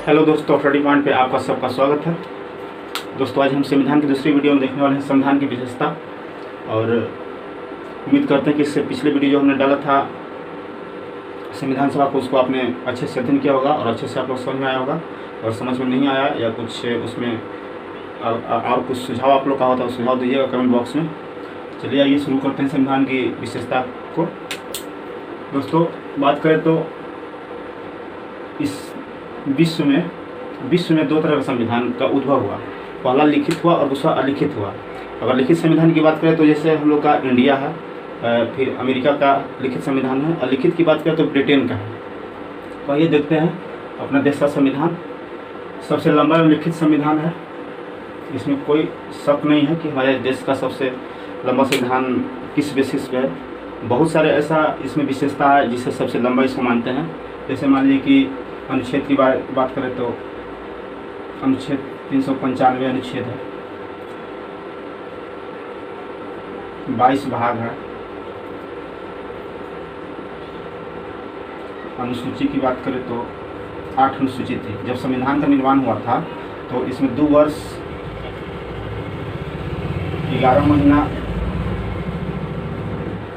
Hello दोस्तों, study point पे आपका सबका स्वागत है। दोस्तों, आज हम संविधान की दूसरी वीडियो में देखने वाले हैं संविधान की विशेषता। और उम्मीद करते हैं कि इससे पिछले वीडियो जो हमने डाला था संविधान सभा को, उसको आपने अच्छे से अध्ययन किया होगा और अच्छे से आप लोग समझ में आया होगा। और समझ में नहीं आया या कुछ उसमें और कुछ सुझाव आप लोग का होता है, सुझाव दीजिएगा कमेंट बॉक्स में। चलिए आइए शुरू करते हैं संविधान की विशेषता को। दोस्तों, बात करें तो इस विश्व में दो तरह का संविधान का उद्भव हुआ। पहला लिखित हुआ और दूसरा अलिखित हुआ। अगर लिखित संविधान की बात करें तो जैसे हम लोग का इंडिया है, फिर अमेरिका का लिखित संविधान है। अलिखित की बात करें तो ब्रिटेन का है। तो आइए देखते हैं अपना देश का संविधान। सबसे लंबा लिखित संविधान है, इसमें कोई शक नहीं है कि हमारे देश का सबसे लंबा संविधान किस बेसिस पे है। बहुत सारे ऐसा इसमें विशेषता है जिससे सबसे लंबा इसको मानते हैं। जैसे मान लीजिए कि अनुच्छेद की बात करें तो अनुच्छेद 395 अनुच्छेद है, 22 भाग है। अनुसूची की बात करें तो 8 अनुसूची थी। जब संविधान का निर्माण हुआ था तो इसमें 2 वर्ष 11 महीना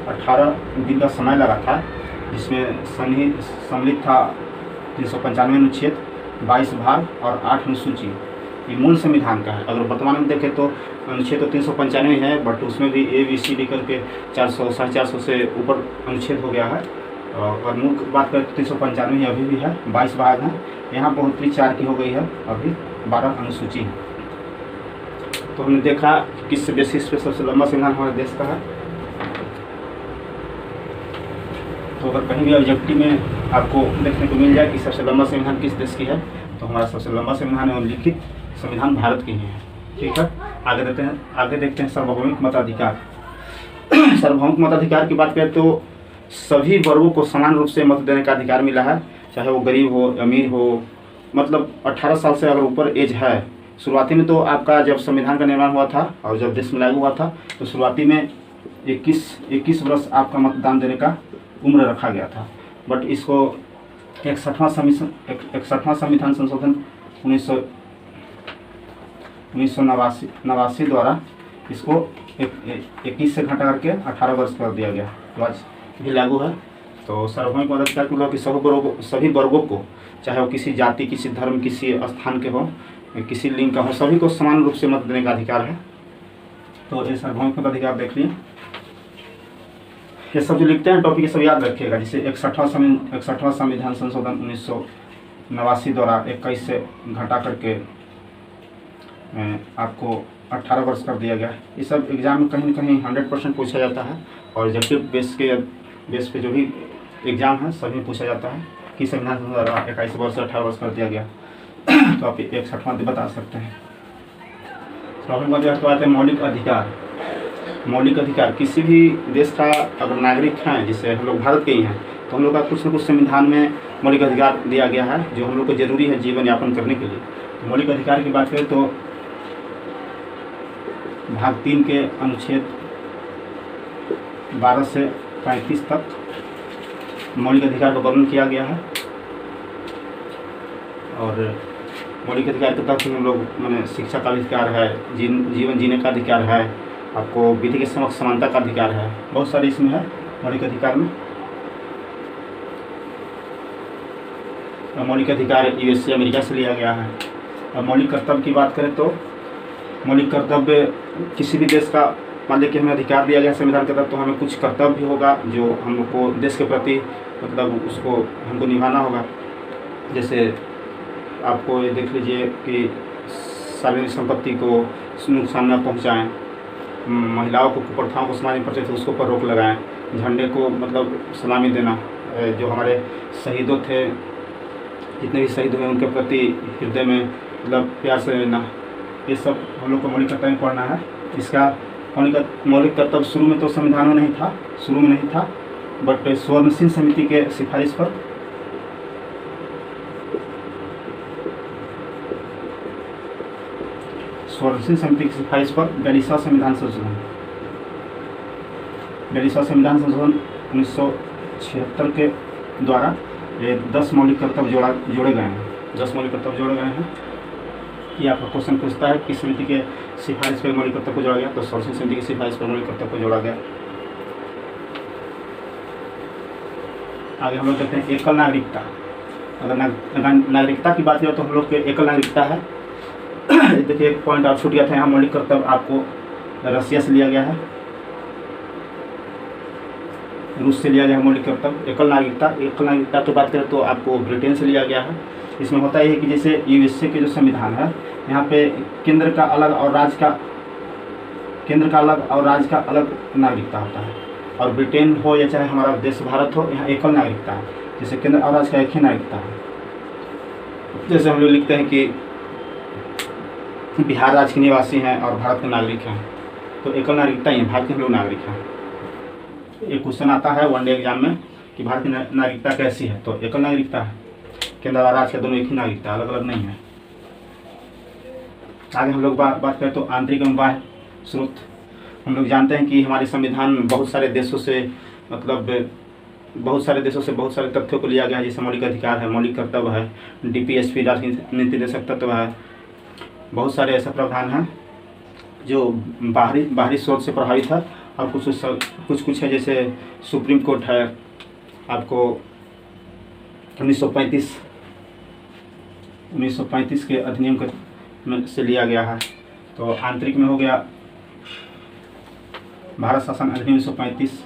18 दिन का समय लगा था, जिसमें सम्मिलित था 395 अनुच्छेद, 22 भाग और 8 अनुसूची। ये मूल संविधान का है। अगर वर्तमान में देखें तो अनुच्छेद तो 395 है, बट उसमें भी ABCD करके 400 450 से ऊपर अनुच्छेद हो गया है। और मूल बात करें तो 395 ही अभी भी है, 22 भाग हैं। यहाँ बढ़ोतरी 4 की हो गई है, अभी 12 अनुसूची है। तो हमने देखा किस बेसिस पे सबसे लंबा संविधान हमारे देश का है। तो अगर कहीं भी ऑब्जेक्टिव में आपको देखने को मिल जाए कि सबसे लंबा संविधान किस देश की है, तो हमारा सबसे लंबा संविधान एवं लिखित संविधान भारत की है। ठीक है, आगे देखते हैं सार्वभौमिक मताधिकार। सार्वभौमिक मताधिकार की बात करें तो सभी वर्गों को समान रूप से मत देने का अधिकार मिला है, चाहे वो गरीब हो अमीर हो। मतलब 18 साल से अगर ऊपर एज है। शुरुआती में तो आपका जब संविधान का निर्माण हुआ था और जब देश में लागू हुआ था तो शुरुआती में 21 वर्ष आपका मतदान देने का उम्र रखा गया था। बट इसको 61वां संविधान संशोधन 1989 द्वारा इसको 21 से घटा करके 18 वर्ष कर दिया गया, तो आज भी लागू है। तो सार्वभौमिक मताधिकार के लोग सभी वर्गों को, चाहे वो किसी जाति, किसी धर्म, किसी स्थान के हो, किसी लिंग का हो, सभी को समान रूप से मत देने का अधिकार है। तो ये सार्वभौमिक मताधिकार देख लिए। ये सब जो लिखते हैं टॉपिक ये सब याद रखिएगा। जैसे 61वां संविधान संशोधन 1989 द्वारा 21 से घटा करके आपको 18 वर्ष कर दिया गया। ये सब एग्जाम में कहीं न कहीं 100% पूछा जाता है। और ऑब्जेक्टिव बेस पे जो भी एग्जाम है सभी में पूछा जाता है कि संविधान द्वारा 21 वर्ष से 18 वर्ष कर दिया गया। तो आप 61वां बता सकते हैं। मौलिक अधिकार। मौलिक अधिकार किसी भी देश का अगर नागरिक हैं, जिससे हम लोग भारत के ही हैं, तो हम लोग का कुछ न कुछ संविधान में मौलिक अधिकार दिया गया है जो हम लोग को जरूरी है जीवन यापन करने के लिए। तो मौलिक अधिकार की बात करें तो भाग 3 के अनुच्छेद 12 से 35 तक मौलिक अधिकार का वर्णन किया गया है। और मौलिक अधिकार के तहत हम लोग माने शिक्षा का अधिकार है, जीवन जीने का अधिकार है, आपको विधि के समक्ष समानता का अधिकार है। बहुत सारे इसमें है मौलिक अधिकार में। मौलिक अधिकार USA अमेरिका से लिया गया है। और मौलिक कर्तव्य की बात करें तो मौलिक कर्तव्य किसी भी देश का, मान लीजिए कि हमें अधिकार दिया गया संविधान के तहत, तो हमें कुछ कर्तव्य भी होगा जो हम लोग को देश के प्रति मतलब उसको हमको निभाना होगा। जैसे आपको ये देख लीजिए कि सार्वजनिक संपत्ति को नुकसान न पहुँचाएँ, महिलाओं को कुप्रथाओं को समाज में प्रचलित है उसके ऊपर रोक लगाएं, झंडे को मतलब सलामी देना, जो हमारे शहीदों थे, जितने भी शहीद हुए उनके प्रति हृदय में मतलब प्यार से रहना, ये सब हम लोग को मौलिक कर्तव्य पढ़ना है। इसका मौलिक कर्तव्य शुरू में तो संविधान में नहीं था, बट स्वर्णसिंह समिति के सिफारिश पर स्वर्णसिंह समिति की सिफारिश पर 42वां संविधान संशोधन 1976 के द्वारा ये 10 मौलिक कर्तव्य जोड़े गए हैं। 10 मौलिक कर्तव्य जोड़े गए हैं। ये आपका क्वेश्चन पूछता है किस समिति के सिफारिश पर मौलिक कर्तव्य को जोड़ा गया, तो सोर्सिंग समिति की सिफारिश पर मौलिक कर्तव्य को जोड़ा गया। आगे हम लोग देखते हैं एकल नागरिकता। अगर नागरिकता की बात करें तो हम लोग के एकल नागरिकता है। देखिए एक पॉइंट आप छूट गया था, यहाँ मौलिक कर्तव्य आपको रसिया से लिया गया है, रूस से लिया गया है मौलिक कर्तव्य। एकल नागरिकता की बात करें तो आपको ब्रिटेन से लिया गया है। इसमें होता है कि जैसे यूएसए के जो संविधान है, यहाँ पे केंद्र का अलग और राज्य का अलग नागरिकता होता है। और ब्रिटेन हो या चाहे हमारा देश भारत हो, यहाँ एकल नागरिकता है, जैसे केंद्र और राज्य का एक ही नागरिकता है। जैसे हम लोग लिखते हैं कि बिहार राज्य के निवासी हैं और भारत के नागरिक हैं, तो एकल नागरिकता ही भारत के हम लोग नागरिक हैं। एक क्वेश्चन आता है वनडे एग्जाम में कि भारत की नागरिकता कैसी है, तो एकल नागरिकता है। केंद्र और राज्य का दोनों एक ही नागरिकता, अलग अलग नहीं है। आगे हम लोग बात करें तो आंतरिक एवं बाह्य स्रोत। हम लोग जानते हैं कि हमारे संविधान बहुत सारे देशों से बहुत सारे तथ्यों को लिया गया है, जैसे मौलिक अधिकार है, मौलिक कर्तव्य है, डीपीएसपी राष्ट्रीय नीति निर्देशक तत्व है। बहुत सारे ऐसे प्रावधान हैं जो बाहरी स्रोत से प्रभावित है, और कुछ है जैसे सुप्रीम कोर्ट है, आपको 1935 के अधिनियम से लिया गया है। तो आंतरिक में हो गया भारत शासन अधिनियम 1935,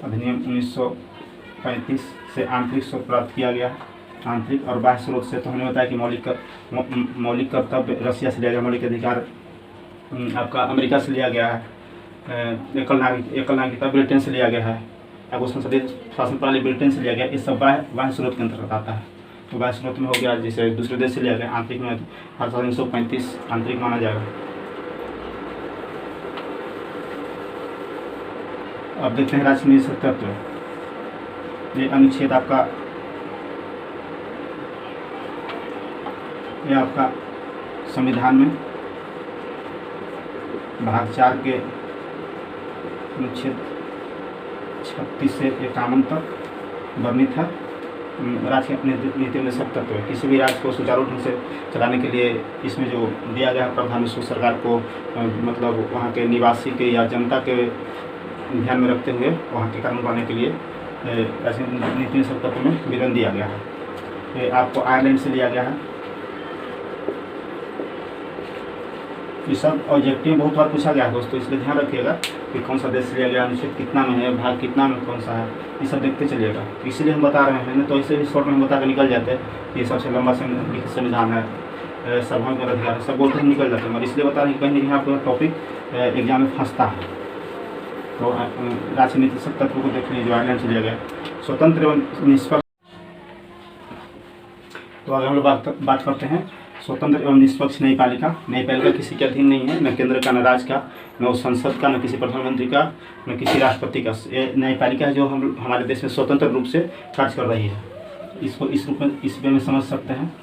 अधिनियम 1935 से आंतरिक स्रोत प्राप्त किया गया है। आंतरिक और बाह्य स्रोत से तो हमने बताया कि मौलिक कर्तव्य रसिया से लिया गया, मौलिक अधिकार आपका अमेरिका से लिया गया है, एकल नागरिकता ब्रिटेन से लिया गया है, अब उस संसदीय शासन प्रणाली ब्रिटेन से लिया गया। इस सब बाह्य स्रोत के अंतर्गत आता है। तो बाह्य स्रोत में हो गया जैसे दूसरे देश से लिया गया। आंतरिक में भारत 1935 आंतरिक माना जाएगा। अब देखते हैं राजनीतिक तत्व। ये अनुच्छेद आपका संविधान में भाग 4 के अनुच्छेद 36 से 51 तक वर्णित है। राज्य के नीति निर्देशक तत्व है। किसी भी राज्य को सुचारू ढंग से चलाने के लिए इसमें जो दिया गया प्रावधान, उसको सरकार को मतलब वहाँ के निवासी के या जनता के ध्यान में रखते हुए वहाँ के कानून बनाने के लिए राज्य नीति निर्देशक तत्व में विवरण दिया गया है। ये आपको आयरलैंड से लिया गया है। ये सब ऑब्जेक्टिव बहुत बार पूछा गया है दोस्तों, इसलिए ध्यान रखिएगा कि कौन सा देश लिया गया, अनुच्छेद कितना में है, भाग कितना में कौन सा है, ये सब देखते चलिएगा। इसीलिए हम बता रहे हैं, तो ऐसे भी शॉर्ट में हम बता कर निकल जाते हैं कि सबसे लंबा संविधान है, सर्वाधिक अधिकार है, सब बोलते हैं निकल जाते हैं। और इसलिए बता रहे हैं कहीं यहाँ पर टॉपिक एग्जाम में फंसता है। तो राजनीतिक तत्व को देख लीजिए, आयरलैंड से लिया गया स्वतंत्र एवं निष्पक्ष। तो अगर हम लोग बात करते हैं स्वतंत्र एवं निष्पक्ष न्यायपालिका किसी के अधीन नहीं है, न केंद्र का, न राज्य का, न संसद का, न किसी प्रधानमंत्री का, न किसी राष्ट्रपति का। ये न्यायपालिका है जो हमारे देश में स्वतंत्र रूप से कार्य कर रही है। इसको इस रूप में इस वे में समझ सकते हैं।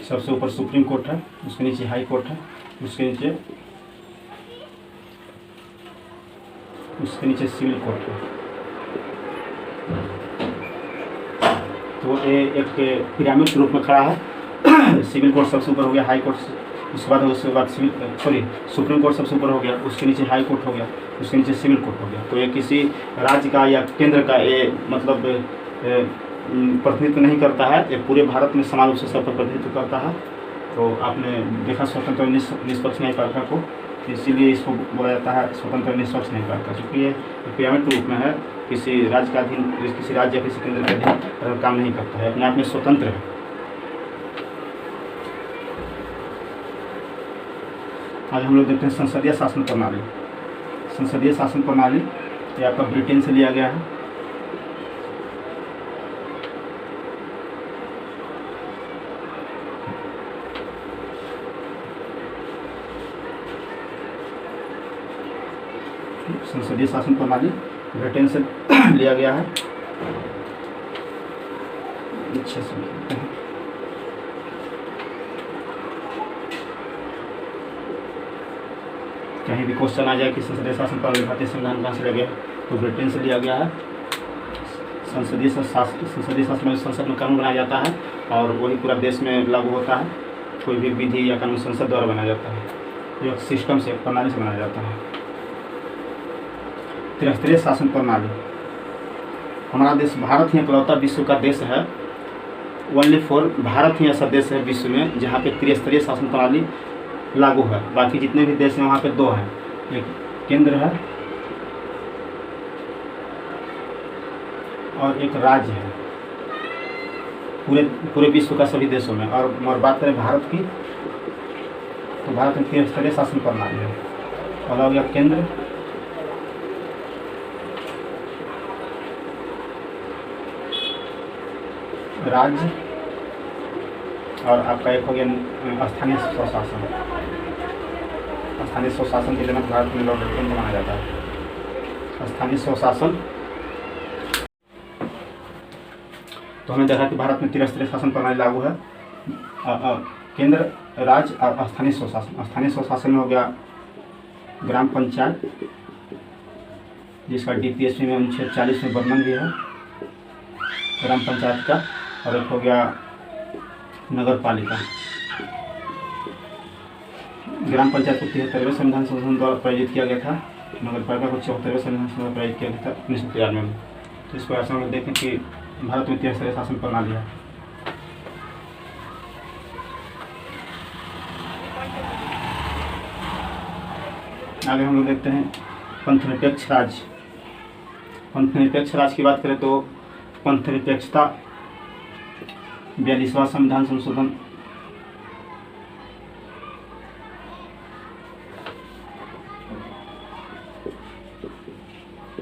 सबसे ऊपर सुप्रीम कोर्ट है, उसके नीचे हाई कोर्ट है, उसके नीचे सिविल कोर्ट है। तो ये एक पिरामिड के रूप में खड़ा है। सिविल कोर्ट सबसे ऊपर हो गया, हाई कोर्ट उसके बाद सुप्रीम कोर्ट सबसे ऊपर हो गया, उसके नीचे हाई कोर्ट हो गया, उसके नीचे सिविल कोर्ट हो गया। तो ये किसी राज्य का या केंद्र का ये मतलब प्रतिनिधित्व नहीं करता है, ये पूरे भारत में समान रूप से सबका प्रतिनिधित्व करता है। तो आपने देखा स्वतंत्र निष्पक्ष न्यायपालिका को, इसीलिए इसको बोला जाता है स्वतंत्र निष्पक्ष न्यायपालिका, क्योंकि ये पिरामिड के रूप में है, किसी राज्य का अधीन, किसी राज्य या किसी केंद्र के अधीन काम नहीं करता है, अपने आप में स्वतंत्र है। आज हम लोग देखते हैं संसदीय शासन प्रणाली। संसदीय शासन प्रणाली ये आपका ब्रिटेन से लिया गया है। संसदीय शासन प्रणाली ब्रिटेन से लिया गया है। अच्छे से कहीं भी क्वेश्चन आ जाए कि संसदीय शासन प्रणाली भारतीय संविधान कहाँ से लिया गया, तो ब्रिटेन से लिया गया है। संसदीय शासन में संसद में कानून बनाया जाता है और वही पूरा देश में लागू होता है। कोई भी विधि या कानून संसद द्वारा बनाया जाता है, एक सिस्टम से, एक प्रणाली से बनाया जाता है। त्रिस्तरीय शासन प्रणाली, हमारा देश भारत ही इकलौता विश्व का देश है, ओनली फॉर भारत ही ऐसा देश है विश्व में जहाँ पे त्रिस्तरीय शासन प्रणाली लागू है। बाकी जितने भी देश हैं वहाँ पे 2 हैं, एक केंद्र है और एक राज्य है, पूरे विश्व का सभी देशों में। और बात करें भारत की, तो भारत में त्रिस्तरीय शासन प्रणाली है। और हो गया केंद्र, राज्य और आपका एक हो गया स्थानीय स्वशासन। स्थानीय स्वशासन के लिए भारत में लॉर्ड रिपन बनाया जाता है। स्थानीय स्वशासन, तो हमें देखा कि भारत में त्रिस्तरीय शासन प्रणाली लागू है। केंद्र, राज्य और स्थानीय स्वशासन। स्थानीय स्वशासन में हो गया ग्राम पंचायत, जिसका DPSP में अनुच्छेद 40 में वर्णन भी है ग्राम पंचायत का। और एक हो गया नगर पालिका। ग्राम पंचायत को 73वें संविधान संशोधन द्वारा प्रायोजित किया गया था। नगर पालिका को 74वें संविधान संशोधन प्रायोजित किया गया था 1993 में। तो इस पर ऐसा हम देखें कि भारत में त्रिस्तरीय शासन प्रणाली है। आगे हम लोग देखते हैं पंथ निरपेक्ष राज्य। पंथ निरपेक्ष राज्य की बात करें तो पंथ निरपेक्षता 42वां संविधान संशोधन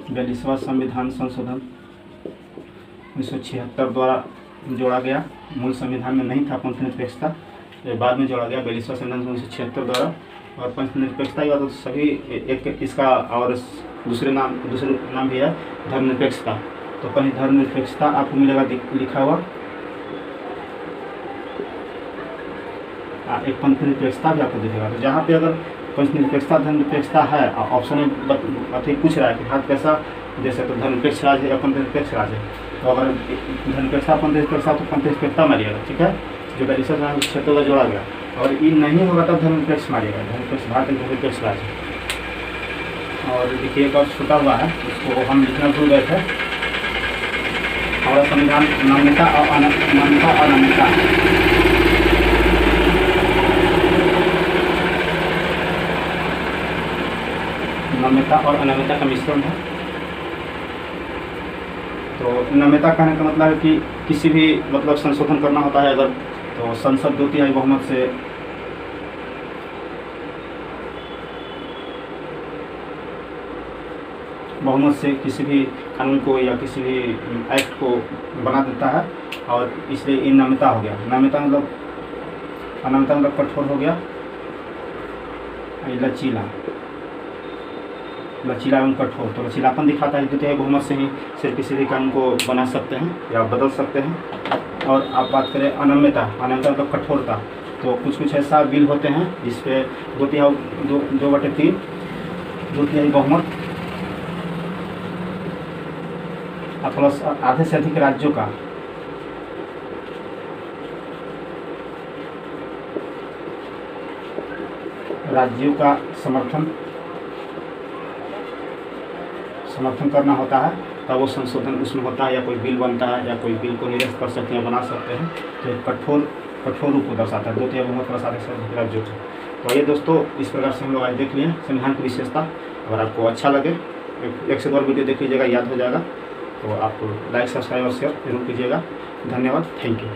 42वां संविधान संशोधन 1976 द्वारा जोड़ा गया। मूल संविधान में नहीं था पंथ निरपेक्षता, ये बाद में जोड़ा गया 42वां संविधान 1976 द्वारा। और पंथ निरपेक्षता की बात तो सभी एक इसका और दूसरे नाम भी है धर्मनिरपेक्षता। तो कहीं धर्मनिरपेक्षता आपको मिलेगा लिखा हुआ, एक पंथ निरपेक्षता भी आपको दिखेगा। तो जहाँ पे अगर पंथ निरपेक्षता धर्मनिरपेक्षता है, ऑप्शन में अति पूछ रहा है कि भारत कैसा देश है, तो धर्मनिरपेक्ष राज्य है या पंथ निरपेक्ष राज्य है। तो अगर धर्मनिरपेक्षता पंथ निरपेक्षता तो पंथ निरपेक्षता मारिएगा, ठीक है, जो 42वां क्षेत्र में जोड़ा गया। और ये नहीं होगा तब धर्मनिरपेक्ष मारिएगा, धर्मनिरपेक्ष भारत एक धर्मनिरपेक्ष राज्य। और देखिए एक और छूटा हुआ है, उसको हम लिखना भूल गए थे। हमारा संविधान मान्यता और अनान्यता, मान्यता और अनान्यता का मिश्रण है। तो मान्यता कहने का मतलब है कि किसी भी मतलब संशोधन करना होता है अगर, तो संसद 2/3 बहुमत से किसी भी कानून को या किसी भी एक्ट को बना देता है। और इसलिए ये नाम्यता हो गया। नाम्यता मतलब, अनाम्यता मतलब कठोर हो गया, लचीला एवं कठोर। तो लचीलापन दिखाता है 2/3 बहुमत से ही सिर्फ किसी भी कानून को बना सकते हैं या बदल सकते हैं। और आप बात करें अनाम्यता मतलब कठोरता, तो कुछ ऐसा बिल होते हैं जिसपे 2/3 बहुमत प्लस आधे से अधिक राज्यों का समर्थन करना होता है, तब वो संशोधन उसमें होता है या कोई बिल बनता है या कोई बिल को निरस्त कर सकते हैं, बना सकते हैं। तो कठोर रूप को दर्शाता है 2/3 बहुमत प्लस आधे से अधिक राज्यों का। तो ये दोस्तों इस प्रकार से हम लोग आज देख लिए संविधान की विशेषता। अगर आपको अच्छा लगे एक से 2 वीडियो देख लीजिएगा, याद हो जाएगा। तो आप लाइक, सब्सक्राइब और शेयर जरूर कीजिएगा। धन्यवाद, थैंक यू।